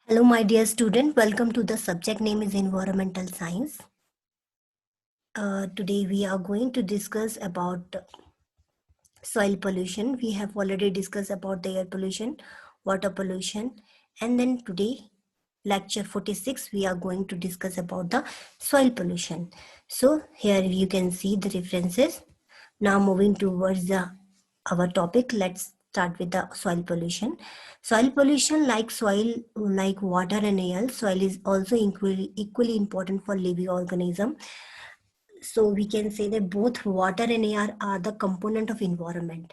Hello, my dear student. Welcome to the subject name is Environmental Science. Today we are going to discuss about soil pollution. We have already discussed about the air pollution, water pollution, and then today, lecture 46, we are going to discuss about the soil pollution. So here you can see the references. Now moving towards our topic, let's start with the soil pollution. Soil pollution, like soil, like water and air, soil is also equally important for living organism. So we can say that both water and air are the component of environment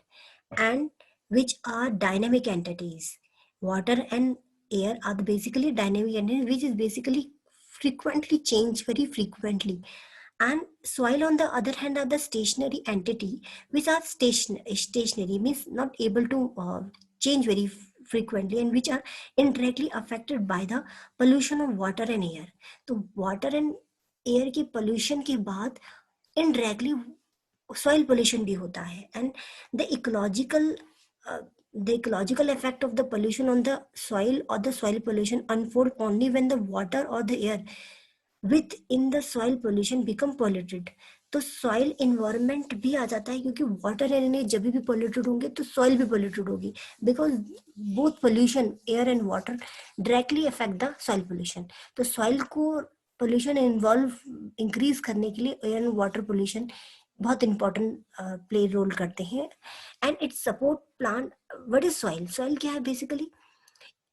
and which are dynamic entities. Water and air are the basically dynamic entities which is basically frequently change very frequently, and soil on the other hand are the stationary entity which are stationary means not able to change very frequently and which are indirectly affected by the pollution of water and air. तो water and air के pollution के बाद indirectly soil pollution भी होता है, and the ecological uh, the ecological effect of the pollution on the soil or the soil pollution unfold only when the water or the air within the soil pollution become polluted. तो soil environment भी आ जाता है क्योंकि water and जब भी polluted होंगे तो soil भी पोल्यूटेड होगी, because both pollution air and water directly affect the soil pollution. तो सॉइल को पोल्यूशन इन्वॉल्व इंक्रीज करने के लिए एयर एंड वाटर पोल्यूशन बहुत इंपॉर्टेंट प्ले रोल करते हैं. And it's support plant. What is soil? Soil क्या है basically?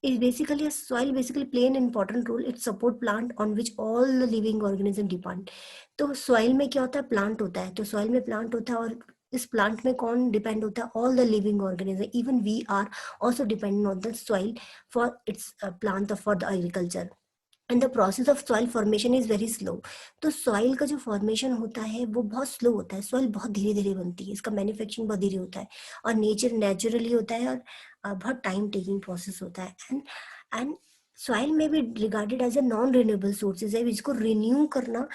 is basically a soil basically play an important role. It support plant on which all the living organism depend. तो soil में क्या होता है? Plant होता है. तो soil में प्लांट होता है और इस प्लांट में कौन डिपेंड होता है? All the living organism. Even we are also dependent on the soil for its plant for the agriculture. And the process of soil formation is very slow. तो सॉइल का जो फॉर्मेशन होता है वो बहुत स्लो होता है. सॉइल बहुत धीरे धीरे बनती है, इसका मैन्युफैक्चरिंग बहुत धीरे होता है और नेचुरली होता है और बहुत टाइम टेकिंग प्रोसेस होता है. एंड सॉइल में भी regarded as a non renewable sources है, इसको रिन्यू करना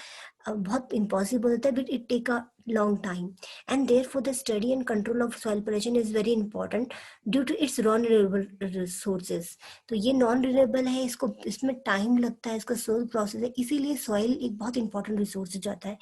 बहुत इम्पॉसिबल होता है, but it take a long time. And there for the study and control of soil pollution is very important due to its non renewable resources. तो ये non renewable है, इसको इसमें टाइम लगता है, इसका सोल प्रोसेस है, इसीलिए सॉइल एक बहुत इंपॉर्टेंट रिसोर्स जाता है.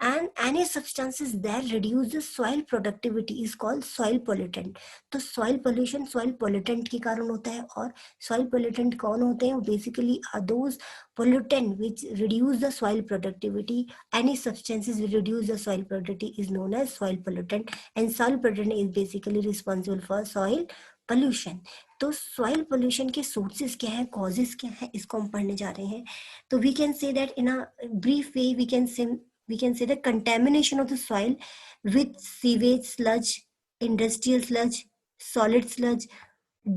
And any substances that reduce the soil productivity is called soil pollutant. तो soil pollution soil pollutant के कारण होता है. और soil pollutant कौन होते हैं? Basically are those pollutant which reduce the soil productivity. Any substances which reduce the soil productivity is known as soil pollutant, and soil pollutant is basically responsible for soil pollution. तो soil pollution के sources क्या है, causes क्या है, इसको हम पढ़ने जा रहे हैं. तो we can say that in a brief way we can say the contamination of the soil with sewage sludge, industrial sludge, solid sludge,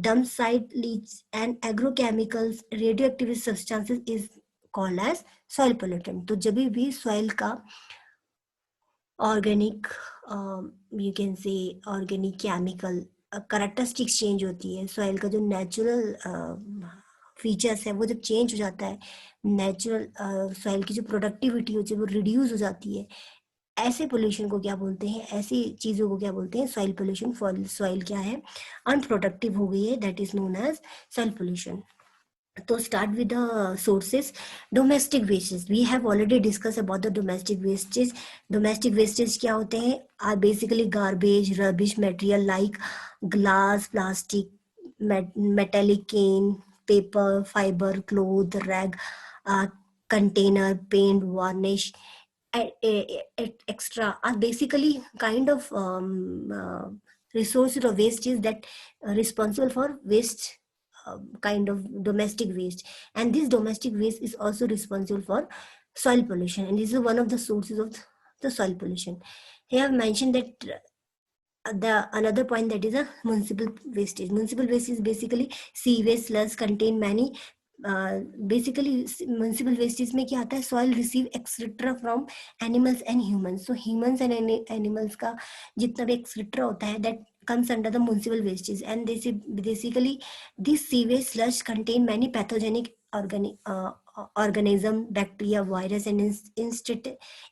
dump site leach and agrochemicals, radioactive substances is called as soil pollutant. तो जब भी soil का organic you can से organic chemical characteristics change होती है, soil का जो natural features है वो जब चेंज हो जाता है, नेचुरल सॉइल की जो प्रोडक्टिविटी होती है वो रिड्यूस हो जाती है, ऐसे पोल्यूशन को क्या बोलते हैं? ऐसी चीज़ों को क्या बोलते हैं? Soil pollution. सॉइल क्या है? अनप्रोडक्टिव हो गई है, that is known as soil pollution. तो start with the sources. Domestic wastage, we have already discuss about the domestic wastage. Domestic wastage क्या होते हैं? Are basically garbage, rubbish material like glass, plastic, metallic cane, paper, fiber, cloth, rag, container, paint, varnish, extra are basically kind of resources or wastes that are responsible for waste, kind of domestic waste. And this domestic waste is also responsible for soil pollution, and this is one of the sources of the soil pollution. Here I have mentioned that the another point, that is a municipal wastage. Municipal waste is basically sewage sludge contain many basically municipal wastage में क्या आता है? Soil receive excreta from animals and humans. So humans and animals का जितना भी excreta होता है that comes under the municipal wastage, and they basically this sewage sludge contain many pathogenic organism, bacteria, virus and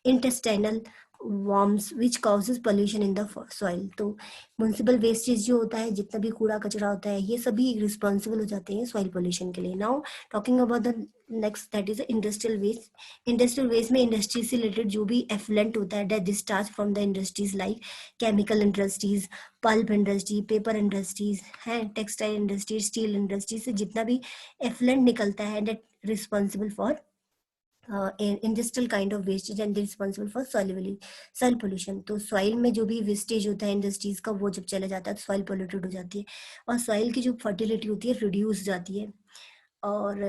intestinal worms which causes pollution in the soil. तो municipal wastage जो होता है, जितना भी कूड़ा कचरा होता है, ये सभी रिस्पॉन्सिबल हो जाते हैं सॉइल पोल्यूशन के लिए. Now talking about the next, that is industrial waste. Industrial waste में इंडस्ट्री से रिलेटेड जो भी एफ्लुएंट होता है, that discharge from the industries like chemical industries, pulp industry, paper industries है, टेक्सटाइल इंडस्ट्री, स्टील इंडस्ट्री से जितना भी एफ्लुएंट निकलता है, that responsible for industrial kind of wastage and responsible for soil pollution. तो सॉइल में जो भी वेस्टेज होता है इंडस्ट्रीज का, वो जब चला जाता है तो सॉइल पोल्यूटेड हो जाती है और सॉइल की जो फर्टिलिटी होती है रिड्यूस जाती है. और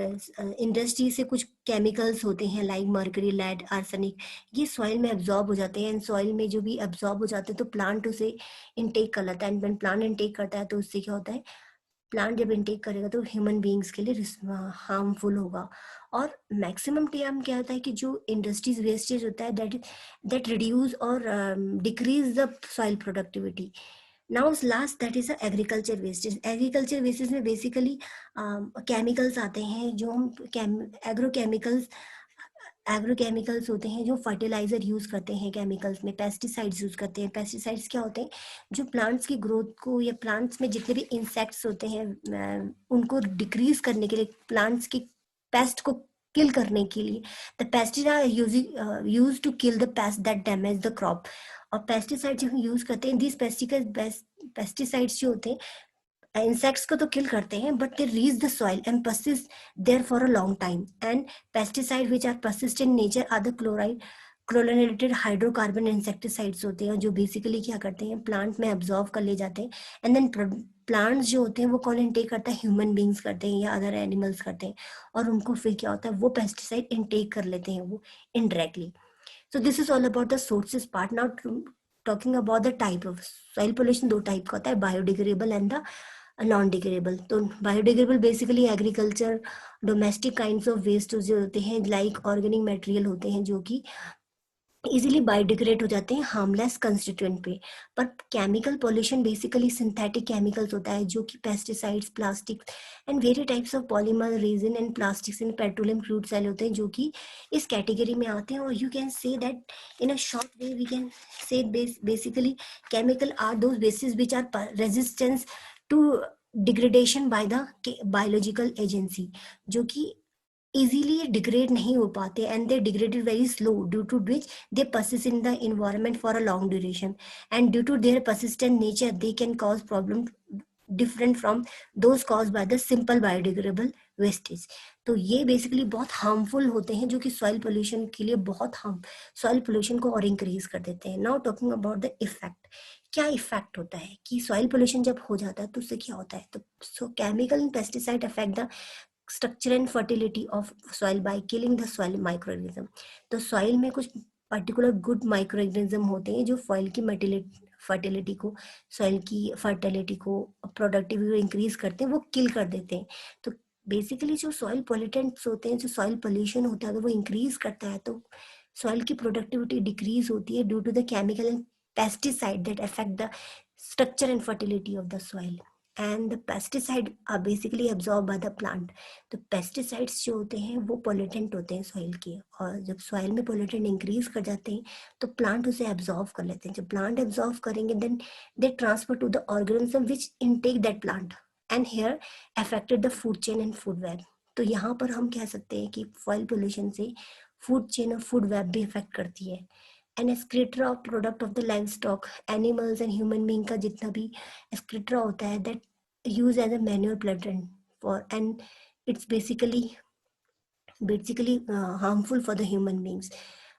इंडस्ट्री से कुछ केमिकल्स होते हैं लाइक मर्करी, लेड, आर्सेनिक, ये सॉइल में एब्जॉर्ब हो जाते हैं. एंड सॉइल में जो भी एब्जॉर्ब हो जाते हैं तो प्लांट उसे इनटेक कर लेता है. एंड प्लांट इनटेक करता है तो उससे क्या होता है, प्लांट जब इनटेक करेगा तो ह्यूमन बीइंग्स के लिए हार्मफुल होगा. और मैक्सिमम टाइम क्या होता है कि जो इंडस्ट्रीज वेस्टेज होता है, दैट रिड्यूस और decrease the soil productivity. Now last, that is agriculture wastage. Agriculture wastage में बेसिकली केमिकल्स आते हैं, जो हम एग्रोकेमिकल्स होते हैं, जो फर्टिलाइजर यूज करते हैं केमिकल्स में, पेस्टिसाइड्स यूज करते हैं. पेस्टिसाइड्स क्या होते हैं, जो प्लांट्स की ग्रोथ को या प्लांट्स में जितने भी इंसेक्ट्स होते हैं उनको डिक्रीज करने के लिए, प्लांट्स की पेस्ट को किल करने के लिए, the pesticide use to kill the pest that damage the crop. और पेस्टिसाइड जब हम यूज करते हैं, दिस पेस्टिसाइड्स जो होते हैं insects को तो kill करते हैं, but they reach the soil and persist there for a long time. And pesticide which are persist in nature are the chlorinated hydrocarbon insecticides होते हैं, जो बेसिकली क्या करते हैं, प्लांट में एब्जॉर्व कर ले जाते हैं. एंड देन प्लांट्स जो होते हैं वो कौन इनटेक करता है, ह्यूमन बींग्स करते हैं या अदर एनिमल्स करते हैं. और उनको फिर क्या होता है, वो पेस्टिसाइड इनटेक कर लेते हैं वो indirectly. So this is all about the sources part. Now talking about the type of soil pollution, दो टाइप का होता है, biodegradable and the non degradable. तो biodegradable basically agriculture domestic kinds of waste जो होते हैं, लाइक ऑर्गेनिक मटेरियल होते हैं, जो कि इजीली बायोडिग्रेड हो जाते हैं हार्मलेस कंस्टिट्यूएंट पे. पर chemical pollution basically synthetic chemicals होता है, जो कि pesticides, plastic and very types of polymer, resin and plastics and petroleum crude cell होते हैं, जो कि इस कैटेगरी में आते हैं. और you can say that in a short way we can say basically chemical are those basis which are resistance to degradation by the biological agency, जो कि easily degrade नहीं हो पाते, and they degraded very slow, due to which they persist in the environment for a long duration, and due to their persistent nature they can cause problem different from those caused by the simple biodegradable wastage. तो ये basically बहुत harmful होते हैं, जो कि soil pollution के लिए बहुत सॉइल पोल्यूशन को और इंक्रीज कर देते हैं. Now talking about the effect, क्या इफेक्ट होता है कि सॉइल पोल्यूशन जब हो जाता है तो उससे क्या होता है. तो सो chemical and pesticide affect the structure and fertility of soil by killing the soil microorganism. तो सॉइल में कुछ पर्टिकुलर गुड माइक्रोऑर्गेनिज्म होते हैं, जो सॉइल की फर्टिलिटी को, सॉइल की फर्टिलिटी को, प्रोडक्टिविटी को इंक्रीज करते हैं, वो किल कर देते हैं. तो बेसिकली जो सॉइल पोल्यूटेंट्स होते हैं, जो सॉइल पोल्यूशन होता है, अगर वो इंक्रीज करता है तो सॉइल की प्रोडक्टिविटी डिक्रीज होती है due to the chemical and pesticide that affect the structure and fertility of the soil. And the pesticide are basically absorb by the plant. तो पेस्टिसाइड्स जो होते हैं वो पोल्यूटेंट होते हैं सॉइल के, और जब सॉइल में पोल्यूटेंट इंक्रीज कर जाते हैं तो प्लांट उसे एब्जॉर्व कर लेते हैं. जब प्लांट एब्जॉर्व करेंगे then they transfer to the organism which intake that plant, and here affected the food chain and food web. तो यहाँ पर हम कह सकते हैं कि सॉइल पोल्यूशन से फूड चेन और फूड वेब भी इफेक्ट करती है. And excreta of product of the livestock, animals and human being का जितना भी एक्सक्रीटर होता है, that use as a manure plant for, and it's basically harmful for the human beings.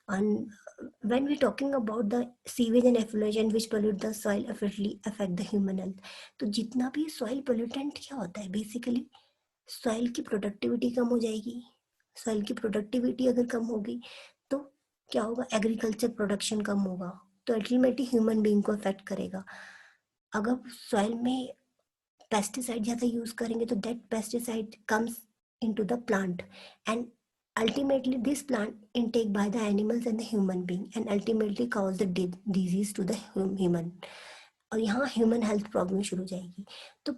And when we're talking about the sewage and effluent which pollute the soil, affect the human health. तो जितना भी soil pollutant क्या होता है, basically soil की productivity कम हो जाएगी. Soil की प्रोडक्टिविटी अगर कम होगी तो क्या होगा, एग्रीकल्चर प्रोडक्शन कम होगा, तो अल्टीमेटली ह्यूमन बीइंग को अफेक्ट करेगा. अगर सॉइल में पेस्टिसाइड ज़्यादा यूज करेंगे तो that pesticide comes into the plant, and ultimately this plant intake by the animals and the human being, and ultimately cause the disease to the human. और यहाँ human health problem शुरू हो जाएगी. तो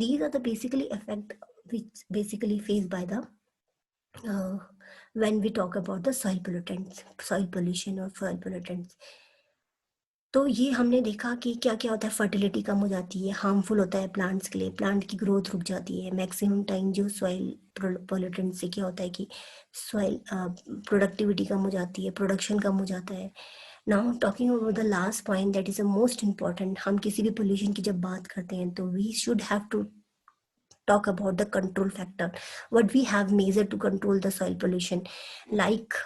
these are the basically effect which basically faced by the when we talk about the soil pollutants, soil pollution और soil pollutants. तो ये हमने देखा कि क्या क्या होता है, फर्टिलिटी कम हो जाती है, हार्मफुल होता है प्लांट्स के लिए, प्लांट की ग्रोथ रुक जाती है मैक्सिमम टाइम। जो सॉइल पोल्यूटेंट से क्या होता है कि सॉइल प्रोडक्टिविटी कम हो जाती है, प्रोडक्शन कम हो जाता है। Now talking about the last point that is the most important, हम किसी भी पोल्यूशन की जब बात करते हैं तो we should have to talk about the control factor, what we have measured to control the soil pollution, like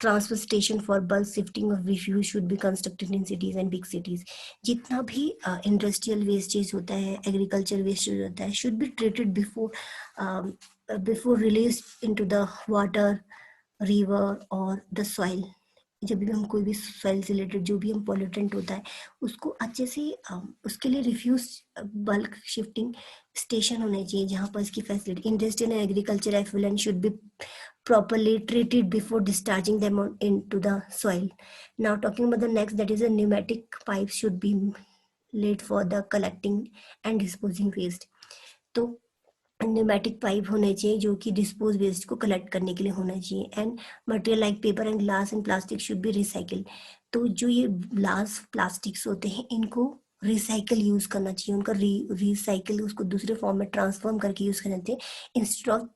transfer station for bulk shifting of refuse should be constructed in cities and big cities. जितना भी industrial wastage होता है, agriculture wastage होता है, should be treated before released into the water, river or the soil. जब भी हम कोई भी सॉइल से रिलेटेड जो भी हम पॉल्यूटेंट होता है उसको अच्छे से उसके लिए रिफ्यूज बल्क शिफ्टिंग स्टेशन होने चाहिए जहाँ पर इसकी facility. Industrial and agriculture effluent should be properly treated before discharging them into the soil. Now talking about the next, that is a pneumatic pipe should be laid for the collecting and disposing waste. तो pneumatic pipe होने चाहिए जो कि dispose waste को collect करने के लिए होना चाहिए। And material like paper and glass and plastic should be recycle. तो जो ये ग्लास प्लास्टिक्स होते हैं इनको रिसाइकिल यूज करना चाहिए, उनका रिसाइकिल उसको दूसरे फॉर्म में ट्रांसफॉर्म करके यूज करना चाहिए instead of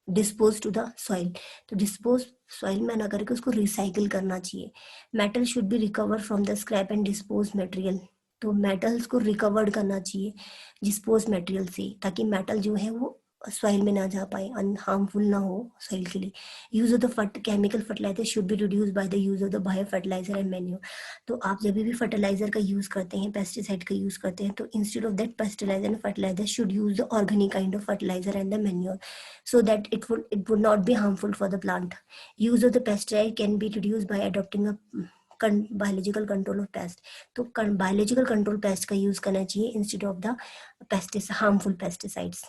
dispose to the soil. तो डिस्पोज सॉइल में ना करके उसको रिसाइकिल करना चाहिए। Metal should be recover from the scrap and dispose material. तो मेटल्स को रिकवर्ड करना चाहिए डिस्पोज मटेरियल से, ताकि मेटल जो है वो सॉइल में ना जा पाए, हार्मफुल ना हो सॉइल के लिए। Use of the chemical fertiliser should be reduce by the use of the bio fertiliser and manure. तो आप जब भी फर्टिलाइजर का यूज करते हैं, पेस्टिसाइड का यूज करते हैं, तो instead of that pesticide and fertiliser should use the organic kind of fertiliser and the manure so that it would not be harmful for the plant. Use of the pesticide can be reduced by adopting a biological control of pest. तो biological control pest का use करना चाहिए instead of the harmful pesticides.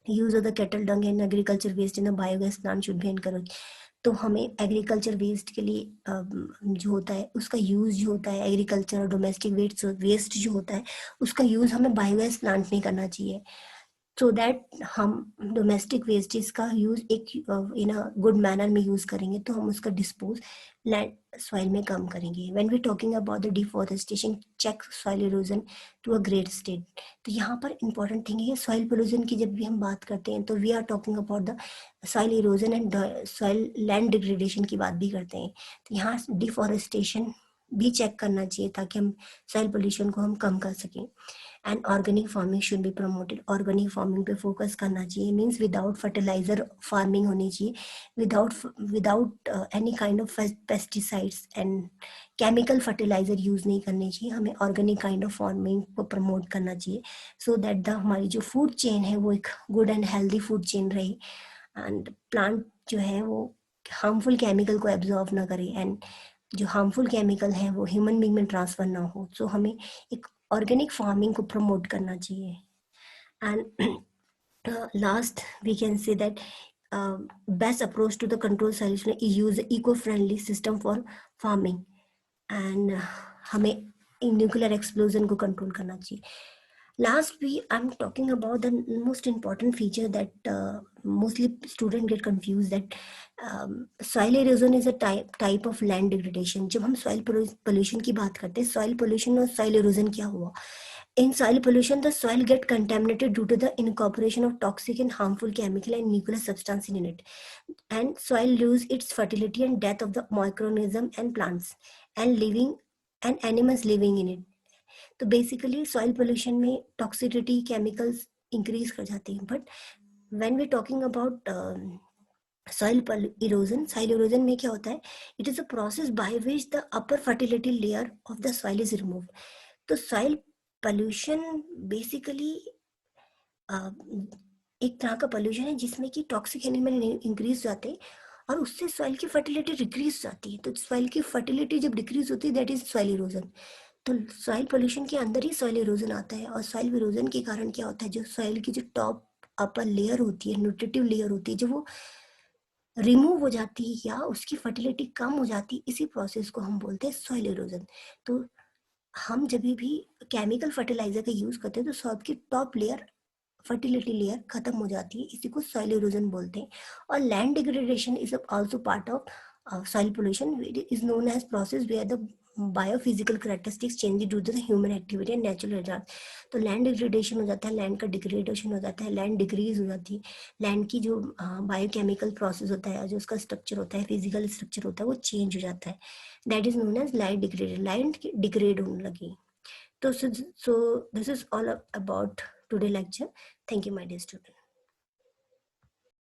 Use of the cattle dung and agriculture waste in the biogas plant should be encouraged. तो हमें agriculture waste के लिए जो होता है उसका यूज जो होता है, एग्रीकल्चर और डोमेस्टिक वेस्ट जो होता है उसका यूज हमें बायोगैस प्लांट में करना चाहिए, सो दैट हम डोमेस्टिक वेस्टेज का यूज एक इन अ गुड मैनर में यूज करेंगे तो हम उसका डिस्पोज लैंड सॉइल में कम करेंगे। When we talking about the deforestation, check soil erosion to a great state. तो यहाँ पर इंपॉर्टेंट थिंग है सॉइल पोल्यूशन की जब भी हम बात करते हैं तो we are talking about the soil erosion and soil land degradation की बात भी करते हैं। तो यहाँ डिफॉरेस्टेशन भी चेक करना चाहिए ताकि हम सॉइल पोल्यूशन को हम कम कर सकें। And organic farming should be promoted. Organic farming पे फोकस करना चाहिए, मीन्स विदाउट फर्टिलाइजर फार्मिंग होनी चाहिए, without any kind of pesticides and chemical fertiliser use नहीं करने चाहिए। हमें ऑर्गेनिक काइंड ऑफ फार्मिंग को प्रमोट करना चाहिए सो दैट द हमारी जो फूड चेन है वो एक good and healthy food chain रहे एंड प्लांट जो है वो हार्मफुल केमिकल को एब्जॉर्ब ना करे एंड जो हार्मफुल केमिकल है वो ह्यूमन बींग में ट्रांसफर ना हो। सो हमें एक ऑर्गेनिक फार्मिंग को प्रमोट करना चाहिए। And last we can say that best approach to the control solution is use eco friendly system for farming and हमें न्यूक्लियर एक्सप्लोजन को कंट्रोल करना चाहिए। Last, I'm talking about the most important feature that mostly students get confused, that soil erosion is a type of land degradation. जब हम soil pollution की बात करते हैं, soil pollution और soil erosion क्या हुआ? In soil pollution, the soil get contaminated due to the incorporation of toxic and harmful chemical and nuclear substance in it, and soil lose its fertility and death of the microorganism and plants and living and animals living in it. तो basically soil pollution में toxicity chemicals increase कर जाती हैं, but when we talking about soil erosion में क्या होता है, it is a process by which the upper fertility layer of the soil is remove. तो सॉइल पोल्यूशन बेसिकली एक तरह का पोल्यूशन है जिसमें कि टॉक्सिक एलिमेंट इंक्रीज जाते हैं और उससे सॉइल की फर्टिलिटी डिक्रीज जाती है। तो सॉइल की फर्टिलिटी जब डिक्रीज होती है दैट इज सॉइल इरोजन। तो सॉइल पोल्यूशन के अंदर ही सॉइल इरोजन आता है और सॉइल इरोजन के कारण क्या होता है, जो सॉइल की जो टॉप अपर लेयर होती है, न्यूट्रिटिव लेयर होती है, जो वो रिमूव हो जाती है या उसकी फर्टिलिटी कम हो जाती है, इसी प्रोसेस को हम बोलते हैं सॉइल इरोजन। तो हम जब भी केमिकल फर्टिलाइजर का यूज करते हैं तो सॉइल की टॉप लेयर फर्टिलिटी लेयर खत्म हो जाती है, इसी को सॉइल इरोजन बोलते हैं। और land degradation is also part of soil pollution. It is known as process where the biophysical characteristics change due to the human activity and natural hazards. तो लैंड डिग्रेडेशन हो जाता है, लैंड का degradation हो जाता है, लैंड डिक्रीज हो जाती है, लैंड की जो बायोकेमिकल प्रोसेस होता है, जो उसका स्ट्रक्चर होता है, फिजिकल स्ट्रक्चर होता है, वो चेंज हो जाता है. That is known as land degraded. Land degrade होने लगी. तो so this is all about today lecture. Thank you, my dear student.